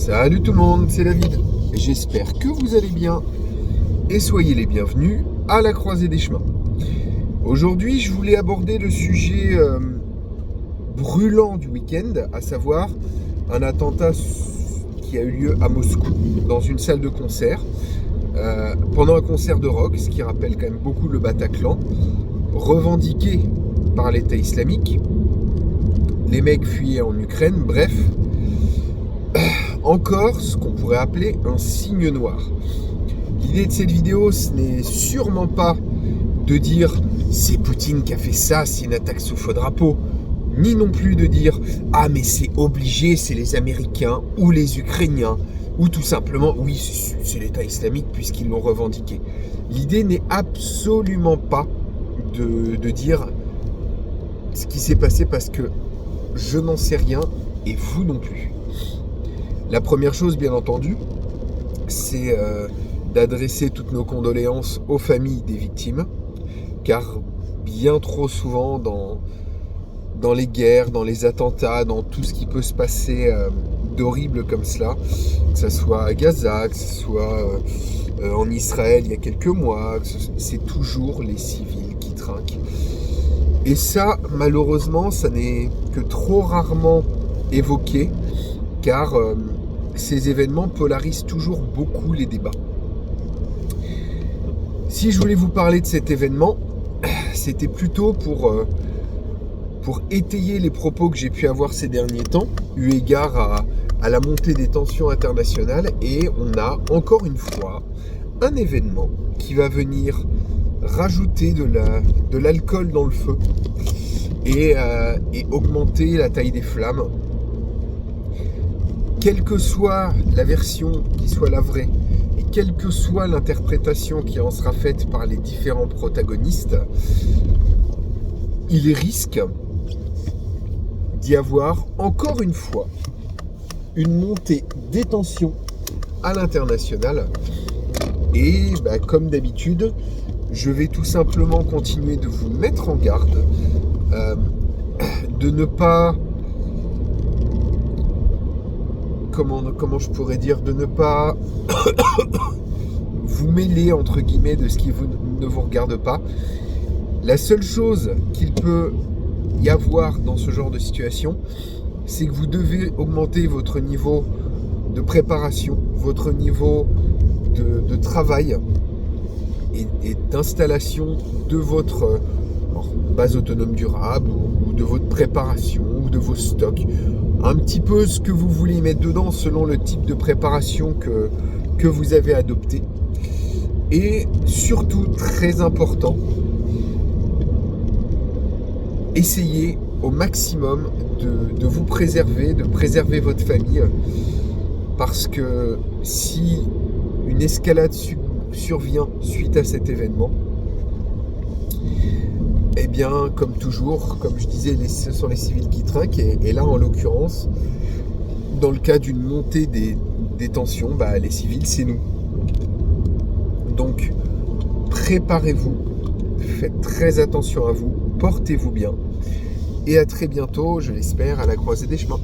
Salut tout le monde, c'est David. J'espère que vous allez bien et soyez les bienvenus à la croisée des chemins. Aujourd'hui, je voulais aborder le sujet brûlant du week-end, à savoir un attentat qui a eu lieu à Moscou, dans une salle de concert, pendant un concert de rock, ce qui rappelle quand même beaucoup le Bataclan, revendiqué par l'État islamique. Les mecs fuyaient en Ukraine, bref, encore ce qu'on pourrait appeler un signe noir. L'idée de cette vidéo, ce n'est sûrement pas de dire c'est Poutine qui a fait ça, c'est une attaque sous faux drapeau, ni non plus de dire ah mais c'est obligé, c'est les Américains ou les Ukrainiens, ou tout simplement oui c'est l'État islamique puisqu'ils l'ont revendiqué. L'idée n'est absolument pas de dire ce qui s'est passé parce que je n'en sais rien et vous non plus. La première chose, bien entendu, c'est d'adresser toutes nos condoléances aux familles des victimes, car bien trop souvent dans les guerres, dans les attentats, dans tout ce qui peut se passer d'horrible comme cela, que ce soit à Gaza, que ce soit en Israël il y a quelques mois, c'est toujours les civils qui trinquent. Et ça, malheureusement, ça n'est que trop rarement évoqué, car ces événements polarisent toujours beaucoup les débats. Si je voulais vous parler de cet événement, c'était plutôt pour étayer les propos que j'ai pu avoir ces derniers temps, eu égard à la montée des tensions internationales, et on a encore une fois un événement qui va venir rajouter de l'alcool dans le feu et augmenter la taille des flammes. Quelle que soit la version qui soit la vraie, et quelle que soit l'interprétation qui en sera faite par les différents protagonistes, il risque d'y avoir encore une fois une montée des tensions à l'international. Et comme d'habitude, je vais tout simplement continuer de vous mettre en garde, de ne pas... Comment je pourrais dire, de ne pas vous mêler entre guillemets de ce qui ne vous regarde pas. La seule chose qu'il peut y avoir dans ce genre de situation, c'est que vous devez augmenter votre niveau de préparation, votre niveau de travail et d'installation de votre base autonome durable ou de votre préparation ou de vos stocks. Un petit peu ce que vous voulez mettre dedans selon le type de préparation que vous avez adopté. Et surtout, très important, essayez au maximum de vous préserver, de préserver votre famille, parce que si une escalade survient suite à cet événement, eh bien, comme toujours, comme je disais, ce sont les civils qui trinquent. Et là, en l'occurrence, dans le cas d'une montée des tensions, les civils, c'est nous. Donc, préparez-vous, faites très attention à vous, portez-vous bien. Et à très bientôt, je l'espère, à la croisée des chemins.